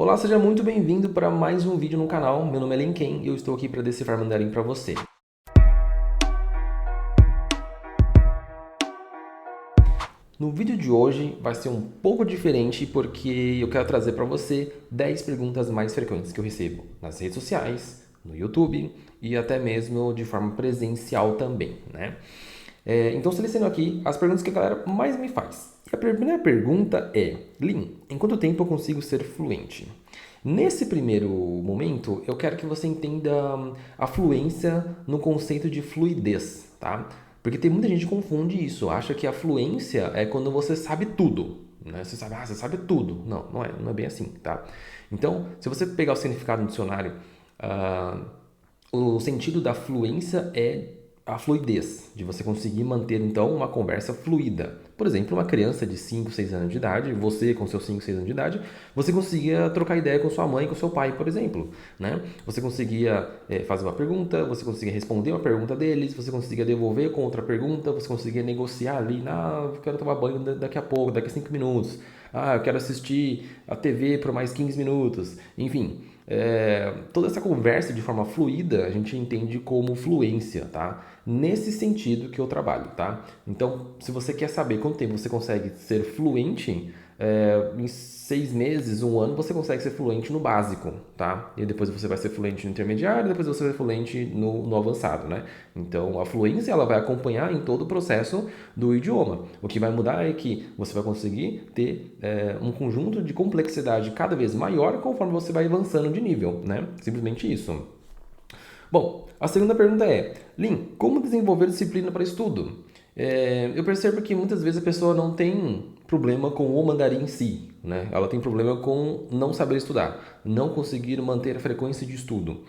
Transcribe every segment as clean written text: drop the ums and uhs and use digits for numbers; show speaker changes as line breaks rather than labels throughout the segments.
Olá, seja muito bem-vindo para mais um vídeo no canal. Meu nome é Lin Ken e eu estou aqui para decifrar mandarim para você. No vídeo de hoje vai ser um pouco diferente porque eu quero trazer para você 10 perguntas mais frequentes que eu recebo nas redes sociais, no YouTube e até mesmo de forma presencial também, né? Então seleciono aqui as perguntas que a galera mais me faz. E a primeira pergunta é: Lin, em quanto tempo eu consigo ser fluente? Nesse primeiro momento, eu quero que você entenda a fluência no conceito de fluidez, tá? Porque tem muita gente que confunde isso, acha que a fluência é quando você sabe tudo, né? Você sabe tudo. Não, não é bem assim, tá? Então, se você pegar o significado no dicionário, ah, o sentido da fluência é a fluidez, de você conseguir manter então uma conversa fluida. Por exemplo, uma criança de 5, 6 anos de idade, você com seus 5, 6 anos de idade, você conseguia trocar ideia com sua mãe, com seu pai, por exemplo, né? Você conseguia fazer uma pergunta, você conseguia responder uma pergunta deles, você conseguia devolver com outra pergunta, você conseguia negociar ali, eu quero tomar banho daqui a pouco, daqui a 5 minutos. Eu quero assistir a TV por mais 15 minutos. Enfim, toda essa conversa de forma fluida a gente entende como fluência, tá? Nesse sentido que eu trabalho, tá? Então, se você quer saber quanto tempo você consegue ser fluente, em 6 meses, um ano, você consegue ser fluente no básico, tá? E depois você vai ser fluente no intermediário, depois você vai ser fluente no avançado, né? Então, a fluência ela vai acompanhar em todo o processo do idioma. O que vai mudar é que você vai conseguir ter um conjunto de complexidade cada vez maior conforme você vai avançando de nível, né? Simplesmente isso. Bom, a segunda pergunta é: Lin, como desenvolver disciplina para estudo? Eu percebo que muitas vezes a pessoa não tem problema com o mandarim em si, né? Ela tem problema com não saber estudar, não conseguir manter a frequência de estudo.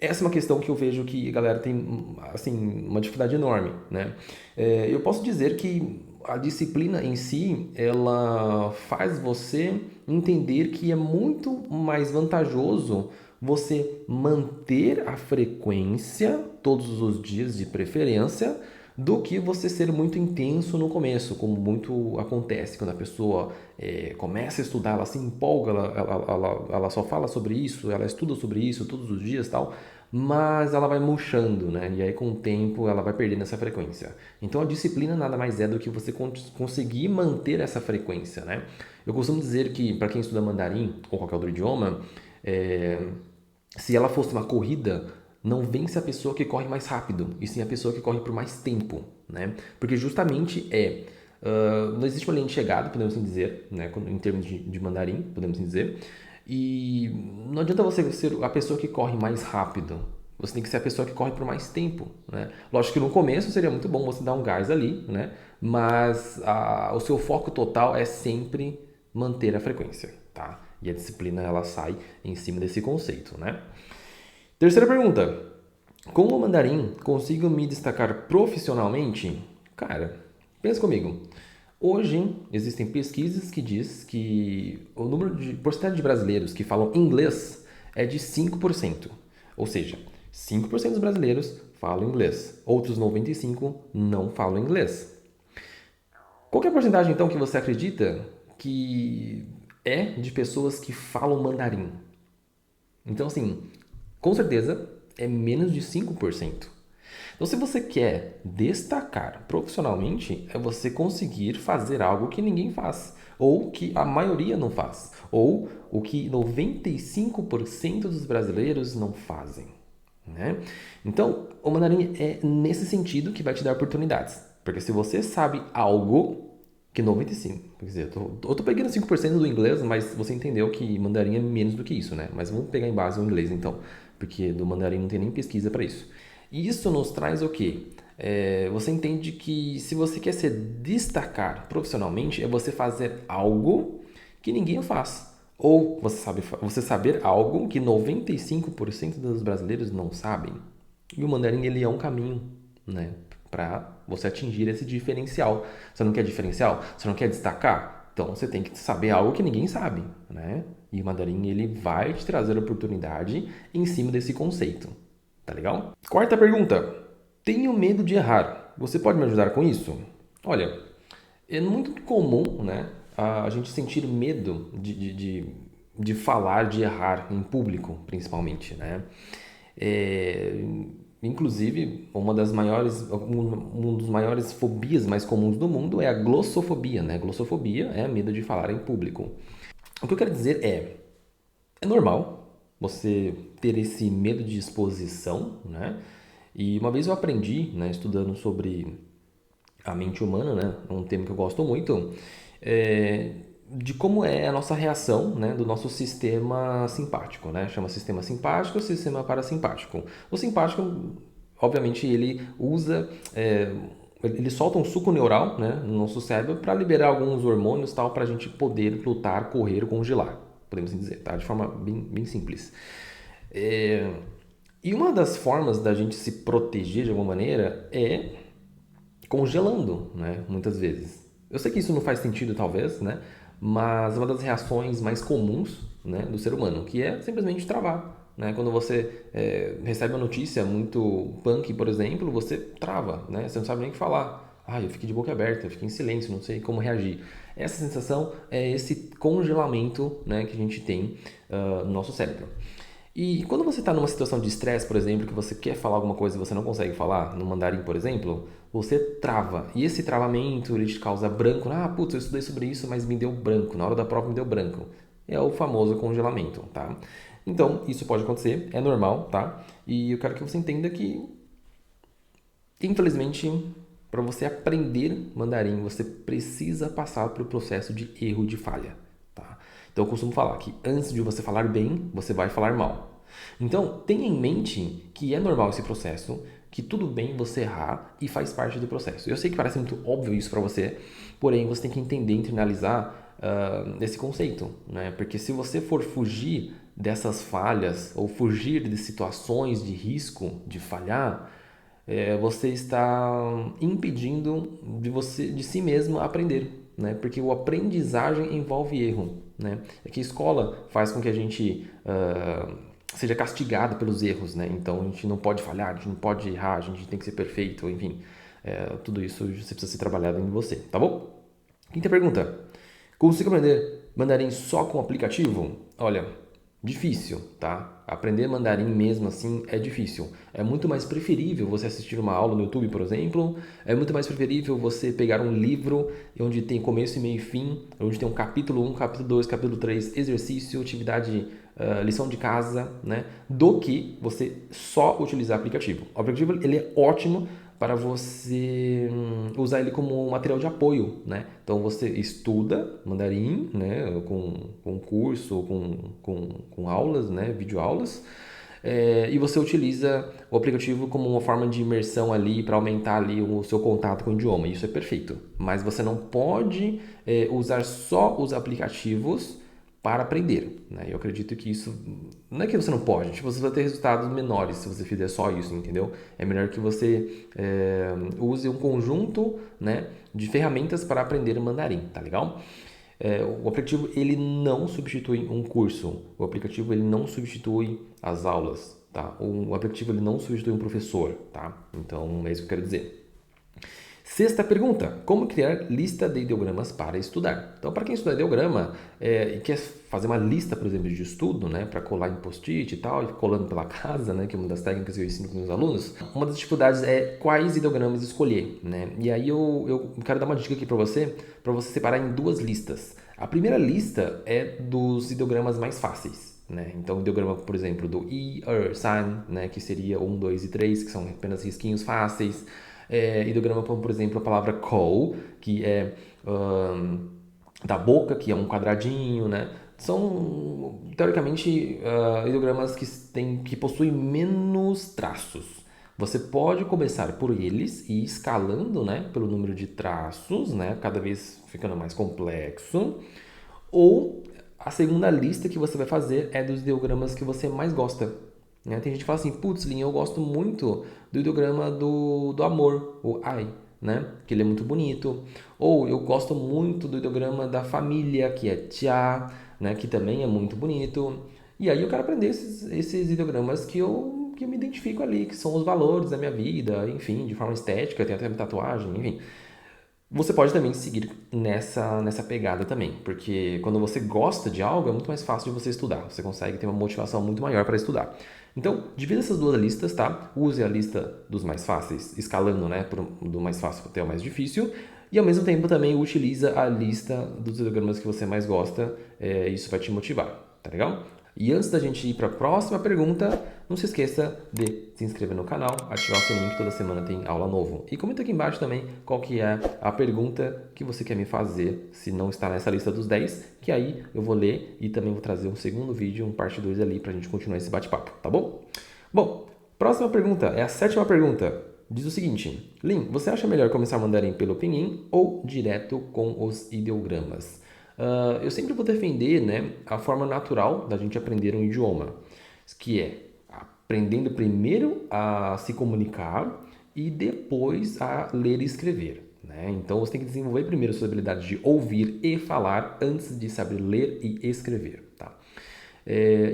Essa é uma questão que eu vejo que a galera tem assim uma dificuldade enorme, né? Eu posso dizer que a disciplina em si, ela faz você entender que é muito mais vantajoso você manter a frequência todos os dias de preferência do que você ser muito intenso no começo, como muito acontece quando a pessoa começa a estudar, ela se empolga, ela só fala sobre isso, ela estuda sobre isso todos os dias e tal, mas ela vai murchando, né? E aí com o tempo ela vai perdendo essa frequência. Então a disciplina nada mais é do que você conseguir manter essa frequência, né? Eu costumo dizer que para quem estuda mandarim ou qualquer outro idioma, é, se ela fosse uma corrida, não vence a pessoa que corre mais rápido, e sim a pessoa que corre por mais tempo, né? Porque justamente não existe uma linha de chegada, podemos assim dizer, né? Em termos de mandarim, podemos assim dizer, e não adianta você ser a pessoa que corre mais rápido, você tem que ser a pessoa que corre por mais tempo, né? Lógico que no começo seria muito bom você dar um gás ali, né? Mas o seu foco total é sempre manter a frequência, tá? E a disciplina ela sai em cima desse conceito, né? Terceira pergunta: com o mandarim consigo me destacar profissionalmente? Cara, pensa comigo. Hoje existem pesquisas que diz que o número de porcentagem de brasileiros que falam inglês é de 5%. Ou seja, 5% dos brasileiros falam inglês, outros 95% não falam inglês. Qual que é a porcentagem então que você acredita que é de pessoas que falam mandarim? Então, assim, com certeza é menos de 5%. Então, se você quer destacar profissionalmente, é você conseguir fazer algo que ninguém faz, ou que a maioria não faz, ou o que 95% dos brasileiros não fazem, né? Então, o mandarim é nesse sentido que vai te dar oportunidades. Porque se você sabe algo que 95%, quer dizer, eu tô pegando 5% do inglês, mas você entendeu que mandarim é menos do que isso, né? Mas vamos pegar em base o inglês então, porque do mandarim não tem nem pesquisa para isso. E isso nos traz o quê? Você entende que se você quer se destacar profissionalmente, é você fazer algo que ninguém faz. Ou você saber algo que 95% dos brasileiros não sabem. E o mandarim ele é um caminho, né, para você atingir esse diferencial. Você não quer diferencial? Você não quer destacar? Então você tem que saber algo que ninguém sabe, né? E o mandarim ele vai te trazer oportunidade em cima desse conceito. Tá legal? Quarta pergunta. Tenho medo de errar. Você pode me ajudar com isso? Olha, é muito comum, né, a gente sentir medo de de falar, de errar em público, principalmente, né? É, inclusive, um dos maiores fobias mais comuns do mundo é a glossofobia, né? Glossofobia é medo de falar em público. O que eu quero dizer é normal você ter esse medo de exposição, né? E uma vez eu aprendi, né, estudando sobre a mente humana, né, um tema que eu gosto muito, é, de como é a nossa reação, né, do nosso sistema simpático, né? Chama sistema simpático e sistema parasimpático. O simpático, obviamente, ele usa, ele solta um suco neural, né, no nosso cérebro para liberar alguns hormônios tal para a gente poder lutar, correr, congelar, podemos assim dizer, tá? De forma bem simples. É, e uma das formas da gente se proteger de alguma maneira é congelando, né? Muitas vezes. Eu sei que isso não faz sentido, talvez, né? Mas é uma das reações mais comuns, né, do ser humano, que é simplesmente travar, né? Quando você recebe uma notícia muito punk, por exemplo, você trava, né? Você não sabe nem o que falar. Ah, eu fiquei de boca aberta, eu fiquei em silêncio, não sei como reagir. Essa sensação é esse congelamento, né, que a gente tem no nosso cérebro. E quando você está numa situação de estresse, por exemplo, que você quer falar alguma coisa e você não consegue falar, no mandarim, por exemplo, você trava. E esse travamento, ele te causa branco. Ah, putz, eu estudei sobre isso, mas me deu branco. Na hora da prova me deu branco. É o famoso congelamento, tá? Então, isso pode acontecer, é normal, tá? E eu quero que você entenda que, infelizmente, para você aprender mandarim, você precisa passar pelo processo de erro de falha, tá? Então, eu costumo falar que antes de você falar bem, você vai falar mal. Então, tenha em mente que é normal esse processo, que tudo bem você errar e faz parte do processo. Eu sei que parece muito óbvio isso para você, porém você tem que entender, internalizar esse conceito, né? Porque se você for fugir dessas falhas ou fugir de situações de risco de falhar, você está impedindo de si mesmo aprender, né? Porque o aprendizagem envolve erro, né? É que a escola faz com que a gente seja castigado pelos erros, né? Então a gente não pode falhar, a gente não pode errar, a gente tem que ser perfeito, enfim, tudo isso você precisa ser trabalhado em você, tá bom? Quinta pergunta: consigo aprender mandarim só com aplicativo? Olha, difícil, tá? Aprender mandarim mesmo assim é difícil. É muito mais preferível você assistir uma aula no YouTube, por exemplo. É muito mais preferível você pegar um livro onde tem começo, meio e fim, onde tem um capítulo 1, capítulo 2, capítulo 3, exercício, atividade, lição de casa, né? Do que você só utilizar aplicativo. O aplicativo ele é ótimo para você usar ele como um material de apoio, né? Então você estuda mandarim, né? Com curso, com aulas, né? Videoaulas. E você utiliza o aplicativo como uma forma de imersão ali para aumentar ali o seu contato com o idioma. Isso é perfeito. Mas você não pode usar só os aplicativos para aprender, né? Eu acredito que isso não é que você não pode, tipo, você vai ter resultados menores se você fizer só isso, entendeu? É melhor que você use um conjunto, né, de ferramentas para aprender mandarim, tá legal? O aplicativo ele não substitui um curso, o aplicativo ele não substitui as aulas, tá? O aplicativo ele não substitui um professor, tá? Então é isso que eu quero dizer. Sexta pergunta: como criar lista de ideogramas para estudar? Então, para quem estuda ideograma e quer fazer uma lista, por exemplo, de estudo, né, para colar em post-it e tal, e colando pela casa, né, que é uma das técnicas que eu ensino com os meus alunos, uma das dificuldades é quais ideogramas escolher, né? E aí eu quero dar uma dica aqui para você separar em duas listas. A primeira lista é dos ideogramas mais fáceis. Né? Então, o ideograma, por exemplo, do I, Er, San, né? Que seria 1, 2 e 3, que são apenas risquinhos fáceis. Ideograma como, por exemplo, a palavra kou, que é da boca, que é um quadradinho, né? São, teoricamente, ideogramas que possuem menos traços. Você pode começar por eles e ir escalando, né, pelo número de traços, né, cada vez ficando mais complexo. Ou a segunda lista que você vai fazer é dos ideogramas que você mais gosta. Né? Tem gente que fala assim, putz, Lin, eu gosto muito do ideograma do amor, o ai, né? Que ele é muito bonito. Ou eu gosto muito do ideograma da família, que é tia, né? Que também é muito bonito. E aí eu quero aprender esses ideogramas que eu me identifico ali, que são os valores da minha vida, enfim, de forma estética, tem até tatuagem, enfim. Você pode também seguir nessa pegada também, porque quando você gosta de algo é muito mais fácil de você estudar, você consegue ter uma motivação muito maior para estudar. Então, divida essas duas listas, tá? Use a lista dos mais fáceis, escalando, né, do mais fácil até o mais difícil, e ao mesmo tempo também utiliza a lista dos ideogramas que você mais gosta, isso vai te motivar, tá legal? E antes da gente ir para a próxima pergunta, não se esqueça de se inscrever no canal, ativar o sininho que toda semana tem aula novo. E comenta aqui embaixo também qual que é a pergunta que você quer me fazer, se não está nessa lista dos 10, que aí eu vou ler e também vou trazer um segundo vídeo, um parte 2 ali para a gente continuar esse bate-papo, tá bom? Bom, próxima pergunta é a sétima pergunta. Diz o seguinte: Lin, você acha melhor começar mandarim pelo pinyin ou direto com os ideogramas? Eu sempre vou defender, né, a forma natural da gente aprender um idioma, que é aprendendo primeiro a se comunicar e depois a ler e escrever, né? Então você tem que desenvolver primeiro a sua habilidade de ouvir e falar antes de saber ler e escrever, tá?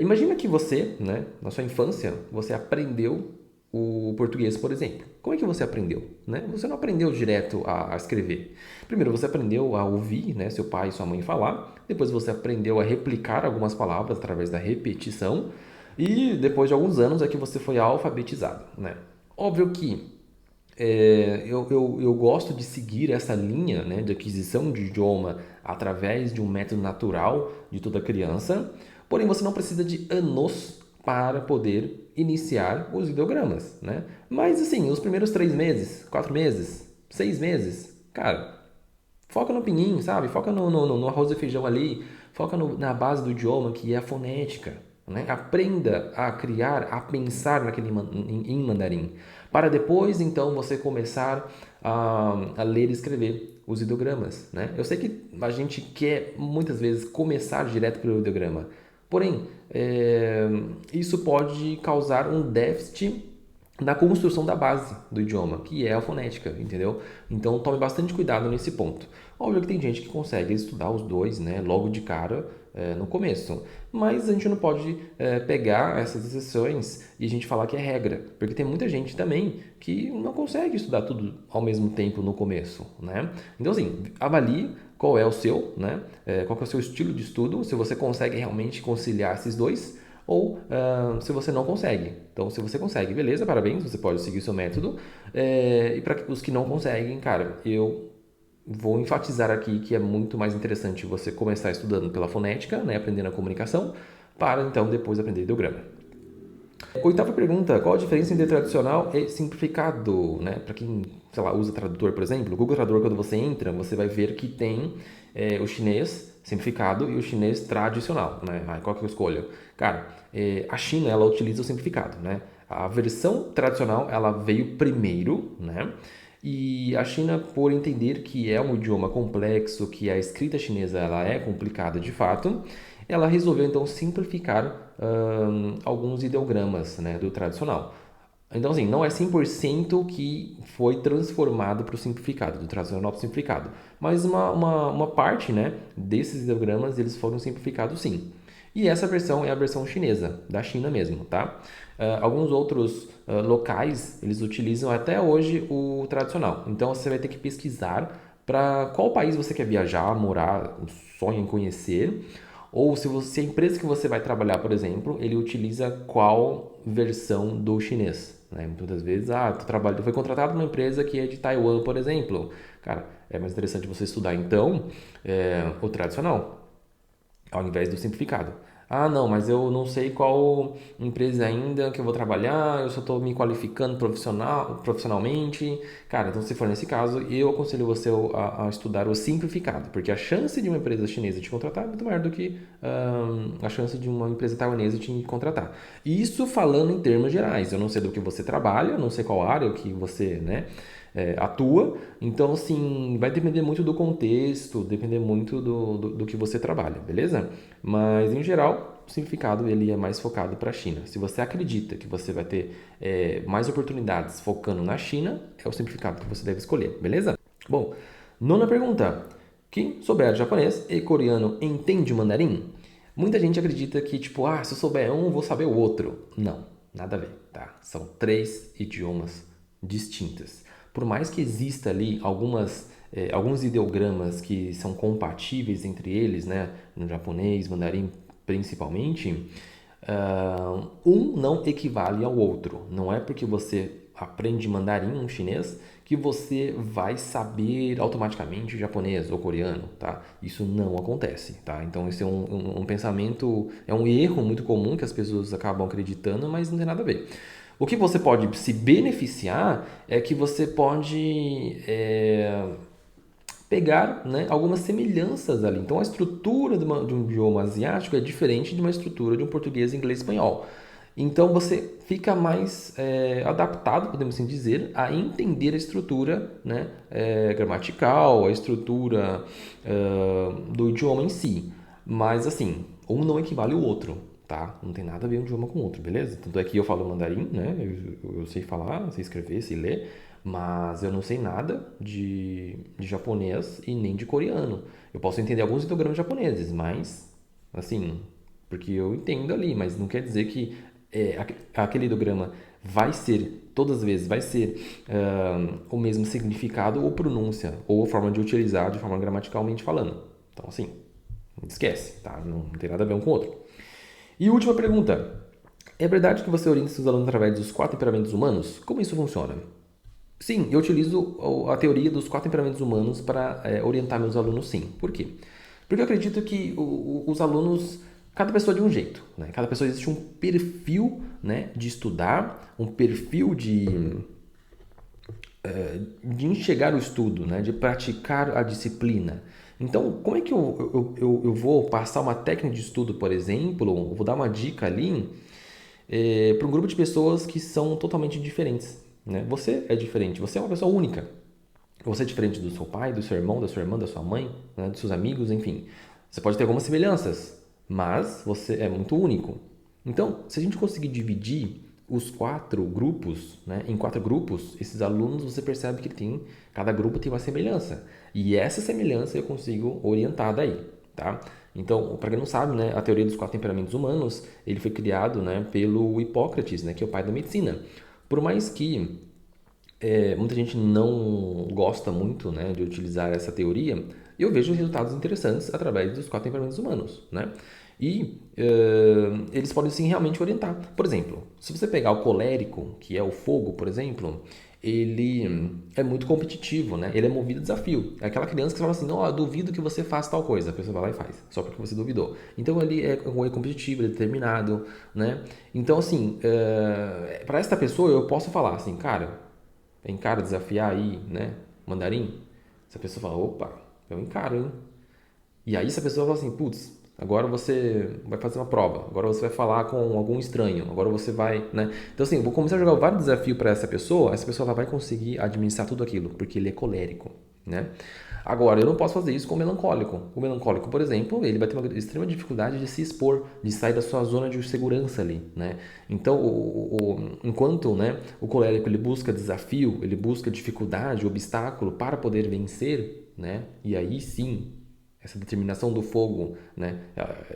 Imagina que você, né, na sua infância, você aprendeu o português, por exemplo. Como é que você aprendeu? Né? Você não aprendeu direto a escrever. Primeiro você aprendeu a ouvir, né, seu pai e sua mãe falar. Depois você aprendeu a replicar algumas palavras através da repetição. E depois de alguns anos é que você foi alfabetizado. Né? Óbvio que eu gosto de seguir essa linha, né, de aquisição de idioma através de um método natural de toda criança, porém você não precisa de anos para poder iniciar os ideogramas, né? Mas assim, os primeiros 3 meses, 4 meses, 6 meses, cara, foca no pinyin, sabe? Foca no arroz e feijão ali, foca na base do idioma que é a fonética, né? Aprenda a criar, a pensar em mandarim, para depois então você começar a ler e escrever os ideogramas, né? Eu sei que a gente quer muitas vezes começar direto pelo ideograma, porém isso pode causar um déficit na construção da base do idioma, que é a fonética, entendeu? Então tome bastante cuidado nesse ponto. Óbvio que tem gente que consegue estudar os dois, né, logo de cara, no começo, mas a gente não pode pegar essas exceções e a gente falar que é regra, porque tem muita gente também que não consegue estudar tudo ao mesmo tempo no começo, né? Então assim, avalie qual é o seu, né? Qual que é o seu estilo de estudo, se você consegue realmente conciliar esses dois, ou se você não consegue. Então, se você consegue, beleza, parabéns, você pode seguir o seu método. E para os que não conseguem, cara, eu vou enfatizar aqui que é muito mais interessante você começar estudando pela fonética, né, aprendendo a comunicação, para então depois aprender ideograma. Oitava pergunta: qual a diferença entre tradicional e simplificado? Né? Para quem, sei lá, usa tradutor, por exemplo, o Google Tradutor, quando você entra, você vai ver que tem o chinês simplificado e o chinês tradicional. Né? Qual que eu escolho? Cara, a China, ela utiliza o simplificado. Né? A versão tradicional, ela veio primeiro, né? E a China, por entender que é um idioma complexo, que a escrita chinesa ela é complicada de fato, ela resolveu então simplificar alguns ideogramas, né, do tradicional. Então, assim, não é 100% que foi transformado para o simplificado, do tradicional para o simplificado. Mas uma parte, né, desses ideogramas, eles foram simplificados sim. E essa versão é a versão chinesa, da China mesmo, tá? Alguns outros locais, eles utilizam até hoje o tradicional. Então, você vai ter que pesquisar para qual país você quer viajar, morar, sonha em conhecer, ou se a empresa que você vai trabalhar, por exemplo, ele utiliza qual versão do chinês. Né? Muitas vezes, tu foi contratado numa empresa que é de Taiwan, por exemplo. Cara, é mais interessante você estudar então o tradicional, ao invés do simplificado. Ah, não, mas eu não sei qual empresa ainda que eu vou trabalhar, eu só estou me qualificando profissionalmente. Cara, então se for nesse caso, eu aconselho você a estudar o simplificado, porque a chance de uma empresa chinesa te contratar é muito maior do que a chance de uma empresa taiwanesa te contratar. Isso falando em termos gerais, eu não sei do que você trabalha, não sei qual área que você, né, atua. Então, assim, vai depender muito do contexto, depender muito do que você trabalha, beleza? Mas, em geral, o simplificado ele é mais focado para a China. Se você acredita que você vai ter mais oportunidades focando na China, é o simplificado que você deve escolher, beleza? Bom, nona pergunta. Quem souber japonês e coreano entende mandarim? Muita gente acredita que, tipo, se eu souber um, vou saber o outro. Não, nada a ver, tá? São três idiomas distintos. por mais que exista ali alguns ideogramas que são compatíveis entre eles, né, no japonês, mandarim principalmente, um não equivale ao outro. Não é porque você aprende mandarim, um chinês, que você vai saber automaticamente japonês ou coreano, tá? Isso não acontece, tá? Então, esse é um pensamento, é um erro muito comum que as pessoas acabam acreditando, mas não tem nada a ver. O que você pode se beneficiar é que você pode pegar, né, algumas semelhanças ali. Então, a estrutura de um idioma asiático é diferente de uma estrutura de um português, inglês, espanhol. Então, você fica mais adaptado, podemos assim dizer, a entender a estrutura, né, gramatical, a estrutura do idioma em si. Mas, assim, um não equivale ao outro, tá? Não tem nada a ver um idioma com o outro, beleza? Tanto é que eu falo mandarim, né? Eu sei falar, sei escrever, sei ler, mas eu não sei nada de japonês e nem de coreano. Eu posso entender alguns ideogramas japoneses, mas, assim, porque eu entendo ali, mas não quer dizer que aquele ideograma vai ser, todas as vezes, vai ser o mesmo significado ou pronúncia, ou forma de utilizar de forma gramaticalmente falando. Então, assim, esquece, tá? Não tem nada a ver um com o outro. E última pergunta. É verdade que você orienta seus alunos através dos 4 temperamentos humanos? Como isso funciona? Sim, eu utilizo a teoria dos 4 temperamentos humanos para orientar meus alunos, sim. Por quê? Porque eu acredito que os alunos, cada pessoa é de um jeito, né? Cada pessoa existe um perfil, né, de estudar, um perfil de enxergar o estudo, né, de praticar a disciplina. Então, como é que eu vou passar uma técnica de estudo, por exemplo, eu vou dar uma dica ali para um grupo de pessoas que são totalmente diferentes, né? Você é diferente, você é uma pessoa única. Você é diferente do seu pai, do seu irmão, da sua irmã, da sua mãe, né? Dos seus amigos, enfim. Você pode ter algumas semelhanças, mas você é muito único. Então, se a gente conseguir dividir os 4 grupos, né, em 4 grupos, esses alunos você percebe que cada grupo tem uma semelhança. E essa semelhança eu consigo orientar daí, tá? Então, para quem não sabe, né, a teoria dos 4 temperamentos humanos, ele foi criado, né, pelo Hipócrates, né, que é o pai da medicina. Por mais que muita gente não gosta muito, né, de utilizar essa teoria, eu vejo resultados interessantes através dos 4 temperamentos humanos, né? E eles podem sim realmente orientar. Por exemplo, se você pegar o colérico, que é o fogo, por exemplo, ele é muito competitivo, né? Ele é movido a desafio. É aquela criança que fala assim, não, duvido que você faça tal coisa. A pessoa vai lá e faz, só porque você duvidou. Então ele é competitivo, ele é determinado, né? Então assim, para esta pessoa eu posso falar assim, cara, encara desafiar aí, né? Mandarim. Se a pessoa fala, opa, eu encaro, hein? E aí se a pessoa fala assim, putz, agora você vai fazer uma prova, agora você vai falar com algum estranho, agora você vai, né? Então assim, eu vou começar a jogar vários desafios para essa pessoa ela vai conseguir administrar tudo aquilo, porque ele é colérico, né? Agora, eu não posso fazer isso com o melancólico. O melancólico, por exemplo, ele vai ter uma extrema dificuldade de se expor, de sair da sua zona de segurança ali, né? Então, enquanto, né, o colérico ele busca desafio, ele busca dificuldade, obstáculo para poder vencer, né? E aí sim, essa determinação do fogo, né,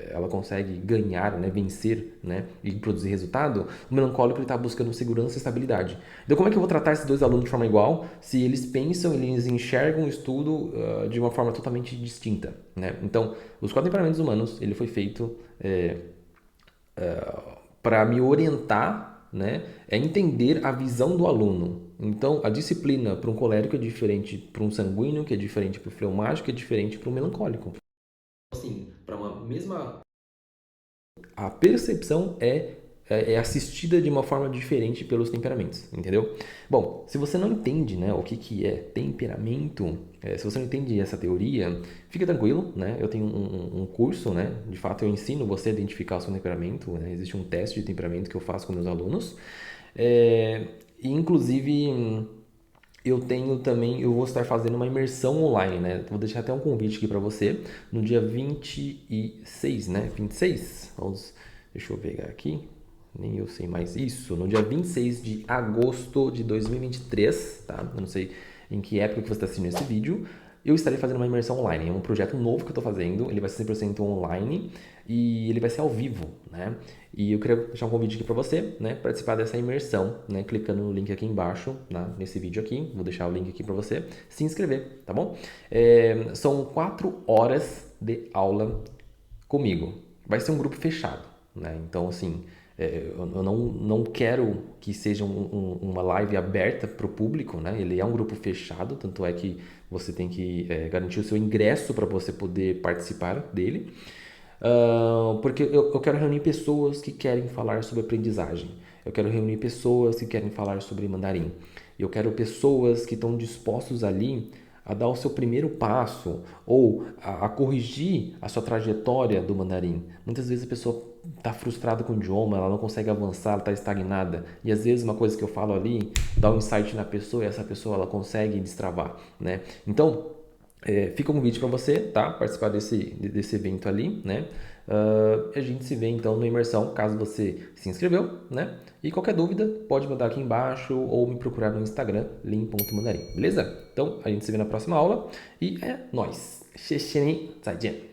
ela consegue ganhar, né, vencer, né, e produzir resultado. O melancólico ele está buscando segurança e estabilidade. Então, como é que eu vou tratar esses dois alunos de forma igual se eles pensam, eles enxergam o estudo de uma forma totalmente distinta, né? Então, os 4 temperamentos humanos ele foi feito para me orientar, né, é entender a visão do aluno. Então, a disciplina para um colérico é diferente para um sanguíneo, que é diferente para o fleumático, que é diferente para um melancólico. Assim, para uma mesma. A percepção é assistida de uma forma diferente pelos temperamentos, entendeu? Bom, se você não entende, né, o que é temperamento, se você não entende essa teoria, fica tranquilo, né? Eu tenho um curso, né? De fato, eu ensino você a identificar o seu temperamento, né? Existe um teste de temperamento que eu faço com meus alunos. E, inclusive, eu tenho também, eu vou estar fazendo uma imersão online, né? Vou deixar até um convite aqui para você no dia 26, né? 26? Deixa eu pegar aqui. Nem eu sei mais isso. No dia 26 de agosto de 2023, tá? Eu não sei em que época que você está assistindo esse vídeo, eu estarei fazendo uma imersão online. É um projeto novo que eu estou fazendo, ele vai ser 100% online e ele vai ser ao vivo, né? E eu queria deixar um convite aqui para você, né, participar dessa imersão, né, clicando no link aqui embaixo, né, nesse vídeo aqui, vou deixar o link aqui para você se inscrever, tá bom? São 4 horas de aula comigo. Vai ser um grupo fechado, né? Então, assim, eu não quero que seja uma live aberta para o público, né? Ele é um grupo fechado, tanto é que você tem que garantir o seu ingresso para você poder participar dele. Porque eu quero reunir pessoas que querem falar sobre aprendizagem. Eu quero reunir pessoas que querem falar sobre mandarim. Eu quero pessoas que estão dispostos ali a dar o seu primeiro passo ou a corrigir a sua trajetória do mandarim. Muitas vezes a pessoa está frustrada com o idioma, ela não consegue avançar, ela está estagnada. E às vezes uma coisa que eu falo ali dá um insight na pessoa e essa pessoa ela consegue destravar, né? Então, fica um convite para você, tá? Participar desse evento ali, né? A gente se vê então na imersão, caso você se inscreveu, né? E qualquer dúvida, pode mandar aqui embaixo ou me procurar no Instagram, lin.mandarim, beleza? Então, a gente se vê na próxima aula e é nóis! 谢谢你，再见。